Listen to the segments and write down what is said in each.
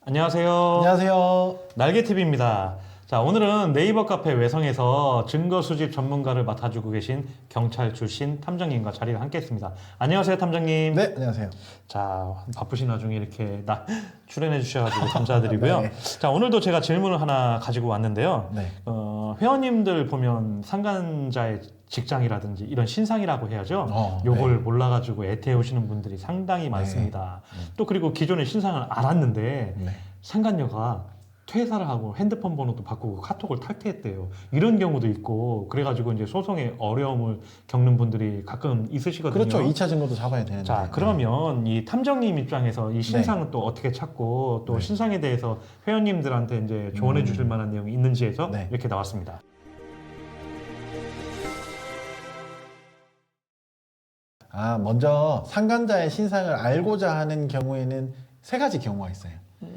안녕하세요. 안녕하세요. 날개TV입니다. 자, 오늘은 네이버 카페 외성에서 증거 수집 전문가를 맡아주고 계신 경찰 출신 탐정님과 자리를 함께 했습니다. 안녕하세요, 탐정님. 네, 안녕하세요. 자, 바쁘신 와중에 이렇게 출연해 주셔가지고 감사드리고요. 네. 자, 오늘도 제가 질문을 하나 가지고 왔는데요. 네. 회원님들 보면 상간자의 직장이라든지 이런 신상이라고 해야죠. 요걸 네. 몰라가지고 애태해 오시는 분들이 상당히 많습니다. 또 그리고 기존의 신상을 알았는데 네. 상간녀가 퇴사를 하고 핸드폰 번호도 바꾸고 카톡을 탈퇴했대요. 이런 경우도 있고 그래가지고 이제 소송에 어려움을 겪는 분들이 가끔 있으시거든요. 그렇죠. 2차 증거도 잡아야 되는데. 자, 그러면 이 탐정님 입장에서 이 신상은 또 어떻게 찾고 또 네. 신상에 대해서 회원님들한테 이제 조언해 주실 만한 내용이 있는지 해서 네. 이렇게 나왔습니다. 먼저 상간자의 신상을 알고자 하는 경우에는 세 가지 경우가 있어요.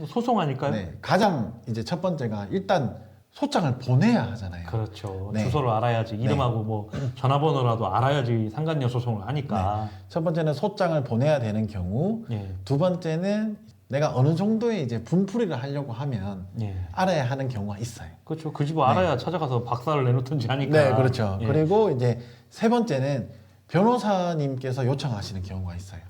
소송하니까요? 네. 가장 이제 첫 번째가 일단 소장을 보내야 하잖아요. 그렇죠. 네. 주소를 알아야지 이름하고 뭐 전화번호라도 알아야지 상간녀 소송을 하니까. 첫 번째는 소장을 보내야 되는 경우, 예. 두 번째는 내가 어느 정도의 이제 분풀이를 하려고 하면 예. 알아야 하는 경우가 있어요. 그렇죠. 그 집을 알아야 찾아가서 박사를 내놓든지 하니까. 네, 그렇죠. 예. 그리고 이제 세 번째는 변호사님께서 요청하시는 경우가 있어요.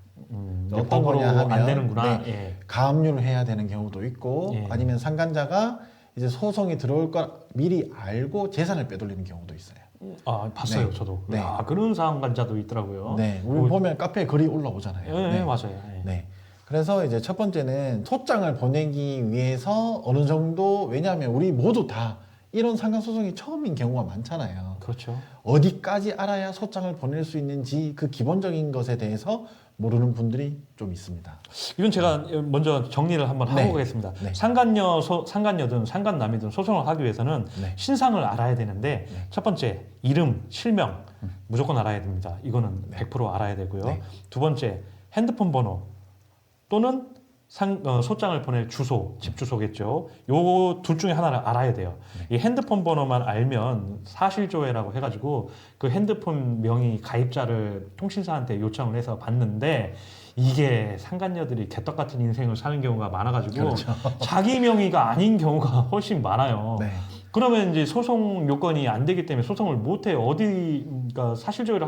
이제 어떤 법으로 거냐 하면 안 되는구나. 네, 예. 가압류를 해야 되는 경우도 있고 예. 아니면 상간자가 이제 소송이 들어올 걸 미리 알고 재산을 빼돌리는 경우도 있어요. 아, 봤어요, 네. 저도. 네. 아, 그런 상간자도 있더라고요. 네, 우리 보면 카페에 글이 올라오잖아요. 예, 네. 맞아요. 예. 네. 그래서 이제 첫 번째는 소장을 보내기 위해서 어느 정도, 왜냐하면 우리 모두 다 이런 상간 소송이 처음인 경우가 많잖아요. 그렇죠. 어디까지 알아야 소장을 보낼 수 있는지 그 기본적인 것에 대해서 모르는 분들이 좀 있습니다. 이건 제가 먼저 정리를 한번 하고 네. 가겠습니다. 네. 상간녀든 상간남이든 소송을 하기 위해서는 네. 신상을 알아야 되는데 네. 첫 번째 이름, 실명 무조건 알아야 됩니다. 이거는 100% 알아야 되고요. 네. 두 번째 핸드폰 번호 또는 소장을 보낼 주소, 집 주소겠죠. 요 둘 중에 하나를 알아야 돼요. 이 핸드폰 번호만 알면 사실조회라고 해가지고 그 핸드폰 명의 가입자를 통신사한테 요청을 해서 받는데 이게 상간녀들이 개떡 같은 인생을 사는 경우가 많아가지고 그렇죠. 자기 명의가 아닌 경우가 훨씬 많아요. 네. 그러면 이제 소송 요건이 안 되기 때문에 소송을 못 해요. 그러니까 사실조회를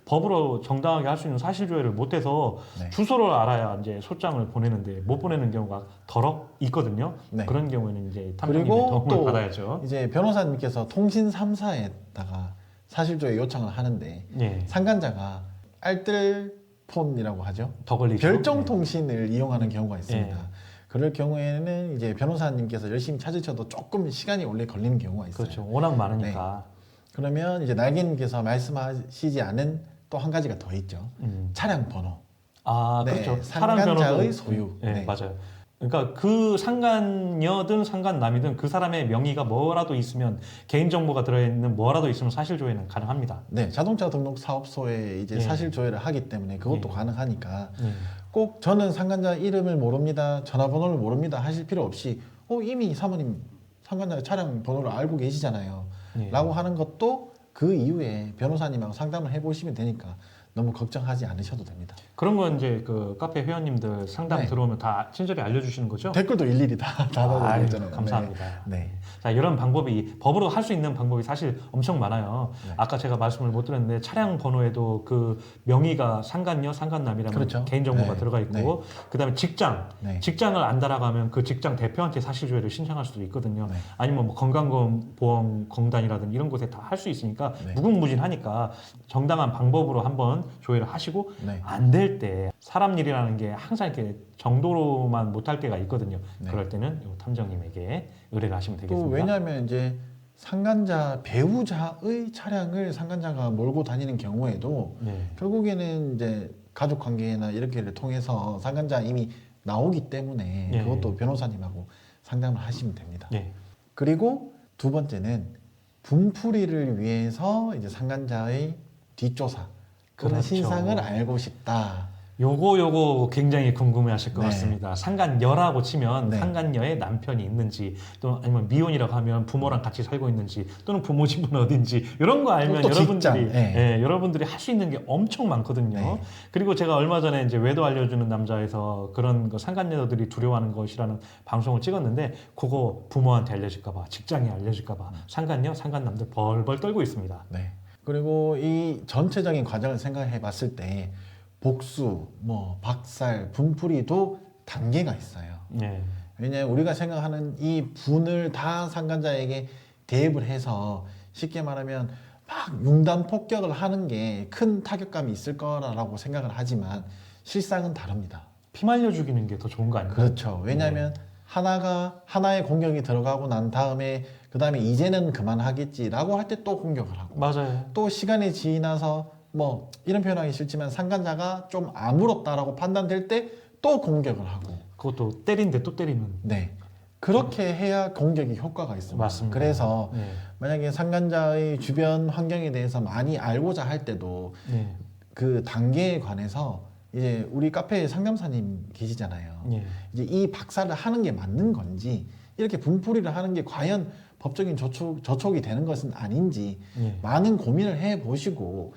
법으로 정당하게 할 수 있는 사실조회를 못 해서 네. 주소를 알아야 이제 소장을 보내는데 못 보내는 경우가 더러 있거든요. 네. 그런 경우에는 이제 탐정님의 그리고 도움을 또 받아야죠. 이제 변호사님께서 통신 3사에다가 사실조회 요청을 하는데 예. 상간자가 알뜰폰이라고 하죠. 더 걸리죠. 별정 통신을 이용하는 경우가 있습니다. 예. 그럴 경우에는 이제 변호사님께서 열심히 찾으셔도 조금 시간이 오래 걸리는 경우가 있어요. 그렇죠. 워낙 많으니까. 그러면 이제 날개님께서 말씀하시지 않은 또 한 가지가 더 있죠. 차량 번호. 아, 네, 그렇죠. 차량 상간자의 변호도- 소유. 네, 네. 맞아요. 그러니까 그 상간녀든 상간남이든 그 사람의 명의가 뭐라도 있으면 개인정보가 들어있는 뭐라도 있으면 사실조회는 가능합니다. 네, 자동차 등록 사업소에 이제 예. 사실 조회를 하기 때문에 그것도 예. 가능하니까 예. 꼭 저는 상간자 이름을 모릅니다, 전화번호를 모릅니다 하실 필요 없이 이미 사모님 상간자 차량 번호를 알고 계시잖아요. 예. 라고 하는 것도 그 이후에 변호사님하고 상담을 해보시면 되니까 너무 걱정하지 않으셔도 됩니다. 그런 건 이제 그 카페 회원님들 상담 네. 들어오면 다 친절히 알려주시는 거죠? 댓글도 일일이 다 아유, 달아드리잖아요. 감사합니다. 네. 자, 이런 방법이 법으로 할 수 있는 방법이 사실 엄청 많아요. 네. 아까 제가 말씀을 못 드렸는데 차량 번호에도 그 명의가 상간녀, 상간남이라는 그렇죠. 개인정보가 네. 들어가 있고 그다음에 직장, 네. 직장을 안 달아가면 그 직장 대표한테 사실조회를 신청할 수도 있거든요. 네. 아니면 뭐 건강보험공단이라든지 이런 곳에 다 할 수 있으니까 네. 무궁무진하니까 정당한 방법으로 한번 조회를 하시고 네. 안 될 때 사람 일이라는 게 항상 이렇게 정도로만 못할 때가 있거든요. 네. 그럴 때는 요 탐정님에게 의뢰를 하시면 또 되겠습니다. 왜냐하면 이제 상간자 배우자의 차량을 상간자가 몰고 다니는 경우에도 네. 결국에는 이제 가족 관계나 이렇게를 통해서 상간자 이미 나오기 때문에 예. 그것도 변호사님하고 상담을 하시면 됩니다. 예. 그리고 두 번째는 분풀이를 위해서 이제 상간자의 뒷조사, 그런 그렇죠. 신상을 알고 싶다. 요거 굉장히 궁금해하실 것 네. 같습니다. 상간녀라고 치면 네. 상간녀에 남편이 있는지, 또는 아니면 미혼이라고 하면 부모랑 같이 살고 있는지, 또는 부모 집은 어딘지 이런 거 알면 또 여러분들이 직장, 네. 여러분들이 할 수 있는 게 엄청 많거든요. 네. 그리고 제가 얼마 전에 이제 외도 알려주는 남자에서 그런 거 상간녀들이 두려워하는 것이라는 방송을 찍었는데, 그거 부모한테 알려질까봐, 직장에 알려질까봐 상간녀, 상간남들 벌벌 떨고 있습니다. 네. 그리고 이 전체적인 과정을 생각해 봤을 때 복수, 뭐 박살, 분풀이도 단계가 있어요. 네. 왜냐하면 우리가 생각하는 이 분을 다 상간자에게 대입을 해서 쉽게 말하면 막 융단 폭격을 하는 게 큰 타격감이 있을 거라고 생각을 하지만 실상은 다릅니다. 피 말려 죽이는 게 더 좋은 거 아닌가요? 그렇죠. 왜냐하면 하나의 공격이 들어가고 난 다음에 그 다음에 이제는 그만하겠지라고 할 때 또 공격을 하고 맞아요. 또 시간이 지나서 뭐 이런 표현하기 싫지만 상간자가 좀 아무렇다라고 판단될 때 또 공격을 하고 그것도 때린데 또 때리면. 네 그렇게 해야 공격이 효과가 있습니다. 맞습니다. 그래서 네. 만약에 상간자의 주변 환경에 대해서 많이 알고자 할 때도 네. 그 단계에 관해서 이제 우리 카페에 상담사님 계시잖아요. 네. 이제 이 박사를 하는 게 맞는 건지 이렇게 분풀이를 하는 게 과연 법적인 저촉이 되는 것은 아닌지 네. 많은 고민을 해 보시고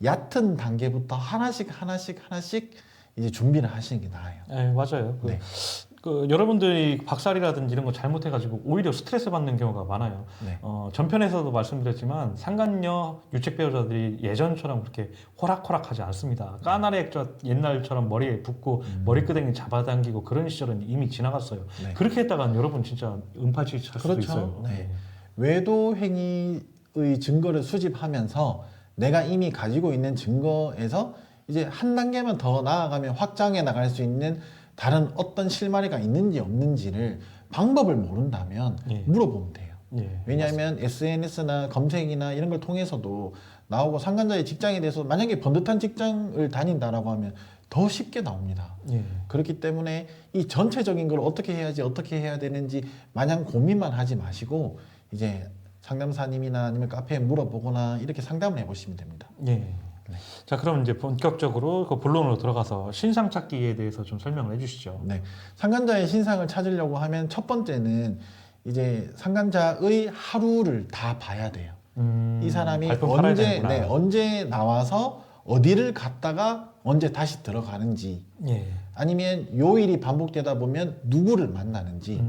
얕은 단계부터 하나씩 이제 준비를 하시는 게 나아요. 네, 맞아요. 네. 여러분들이 박살이라든지 이런 거 잘못해가지고 오히려 스트레스 받는 경우가 많아요. 네. 전편에서도 말씀드렸지만 상간녀 유책 배우자들이 예전처럼 그렇게 호락호락하지 않습니다. 까나리 액젓 옛날처럼 머리에 붓고 머리끄댕이 잡아당기고 그런 시절은 이미 지나갔어요. 네. 그렇게 했다간 여러분 진짜 은팔치 찰 수도 그렇죠. 있어요. 네. 외도 행위의 증거를 수집하면서 내가 이미 가지고 있는 증거에서 이제 한 단계만 더 나아가면 확장해 나갈 수 있는 다른 어떤 실마리가 있는지 없는지를 방법을 모른다면 예. 물어보면 돼요. 예, 왜냐하면 SNS나 검색이나 이런 걸 통해서도 나오고 상간자의 직장에 대해서 만약에 번듯한 직장을 다닌다라고 하면 더 쉽게 나옵니다. 예. 그렇기 때문에 이 전체적인 걸 어떻게 해야지 어떻게 해야 되는지 마냥 고민만 하지 마시고 이제 상담사님이나 아니면 카페에 물어보거나 이렇게 상담을 해보시면 됩니다. 예. 자, 그럼 이제 본격적으로 그 본론으로 들어가서 신상 찾기에 대해서 좀 설명을 해주시죠. 네, 상간자의 신상을 찾으려고 하면 첫 번째는 이제 상간자의 하루를 다 봐야 돼요. 이 사람이 발품 팔아야 언제 되는구나. 언제 나와서 어디를 갔다가 언제 다시 들어가는지 예. 아니면 요일이 반복되다 보면 누구를 만나는지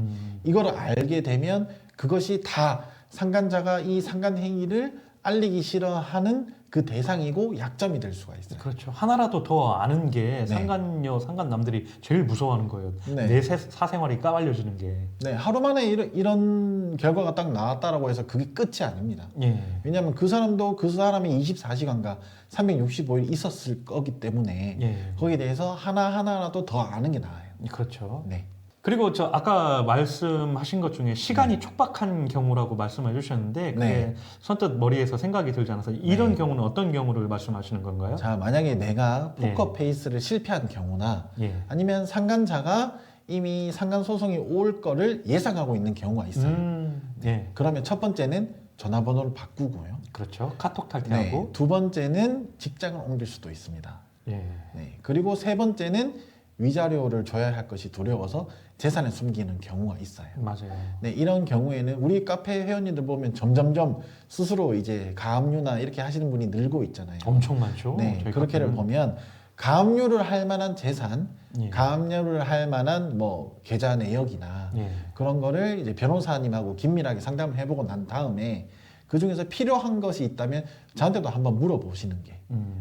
이거를 알게 되면 그것이 다 상간자가 이 상간 행위를 알리기 싫어하는 그 대상이고 약점이 될 수가 있어요. 그렇죠. 하나라도 더 아는 게 네. 상간녀, 상간남들이 제일 무서워하는 거예요. 네. 내 사생활이 까발려지는 게. 네, 하루 만에 이런 결과가 딱 나왔다라고 해서 그게 끝이 아닙니다. 예. 왜냐하면 그 사람도 그 사람이 24시간과 365일 있었을 거기 때문에 예. 거기에 대해서 하나하나라도 더 아는 게 나아요. 그렇죠. 네. 그리고 저 아까 말씀하신 것 중에 시간이 촉박한 경우라고 말씀해 주셨는데 그게 네. 선뜻 머리에서 생각이 들지 않아서 이런 네. 경우는 어떤 경우를 말씀하시는 건가요? 자, 만약에 내가 네. 포커페이스를 실패한 경우나 예. 아니면 상간자가 이미 상간 소송이 올 거를 예상하고 있는 경우가 있어요. 예. 그러면 첫 번째는 전화번호를 바꾸고요. 그렇죠. 카톡 네. 탈퇴하고. 두 번째는 직장을 옮길 수도 있습니다. 예. 네. 그리고 세 번째는 위자료를 줘야 할 것이 두려워서 재산을 숨기는 경우가 있어요. 맞아요. 네, 이런 경우에는 우리 카페 회원님들 보면 점점점 스스로 이제 가압류나 이렇게 하시는 분이 늘고 있잖아요. 엄청 많죠. 네, 저희 그렇게를 카페는. 보면 가압류를 할 만한 재산, 예. 가압류를 할 만한 뭐 계좌 내역이나 예. 그런 거를 이제 변호사님하고 긴밀하게 상담을 해보고 난 다음에 그 중에서 필요한 것이 있다면 저한테도 한번 물어보시는 게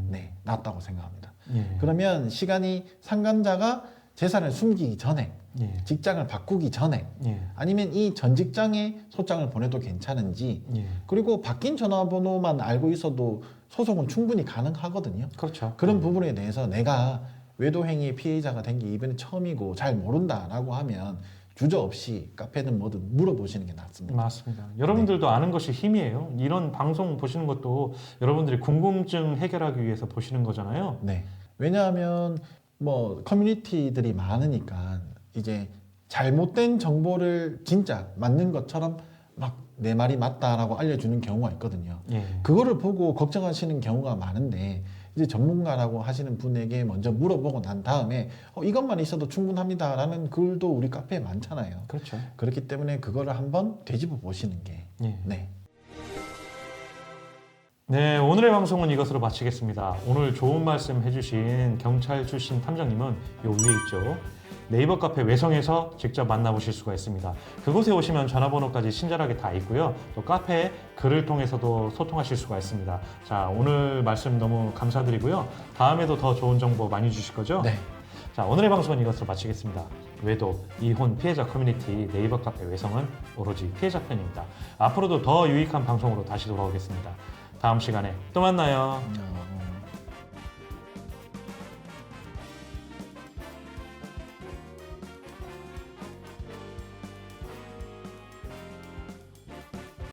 네, 낫다고 생각합니다. 예. 그러면 시간이 상간자가 재산을 숨기기 전에 예. 직장을 바꾸기 전에 예. 아니면 이 전 직장에 소장을 보내도 괜찮은지 예. 그리고 바뀐 전화번호만 알고 있어도 소송은 충분히 가능하거든요. 그렇죠. 그런 부분에 대해서 내가 외도행위의 피해자가 된 게 이번에 처음이고 잘 모른다라고 하면 주저없이 카페든 뭐든 물어보시는 게 낫습니다. 맞습니다. 여러분들도 아는 것이 힘이에요. 이런 방송 보시는 것도 여러분들이 궁금증 해결하기 위해서 보시는 거잖아요. 네. 왜냐하면 뭐 커뮤니티들이 많으니까 이제 잘못된 정보를 진짜 맞는 것처럼 막 내 말이 맞다라고 알려주는 경우가 있거든요. 예. 그거를 보고 걱정하시는 경우가 많은데 이제 전문가라고 하시는 분에게 먼저 물어보고 난 다음에 이것만 있어도 충분합니다라는 글도 우리 카페에 많잖아요. 그렇죠. 그렇기 때문에 그거를 한번 되짚어 보시는 게 예. 네. 네, 오늘의 방송은 이것으로 마치겠습니다. 오늘 좋은 말씀 해주신 경찰 출신 탐정님은 요 위에 있죠. 네이버 카페 외성에서 직접 만나보실 수가 있습니다. 그곳에 오시면 전화번호까지 친절하게 다 있고요. 또 카페에 글을 통해서도 소통하실 수가 있습니다. 자, 오늘 말씀 너무 감사드리고요. 다음에도 더 좋은 정보 많이 주실 거죠? 네. 자, 오늘의 방송은 이것으로 마치겠습니다. 외도, 이혼, 피해자 커뮤니티 네이버 카페 외성은 오로지 피해자 편입니다. 앞으로도 더 유익한 방송으로 다시 돌아오겠습니다. 다음 시간에 또 만나요. 안녕.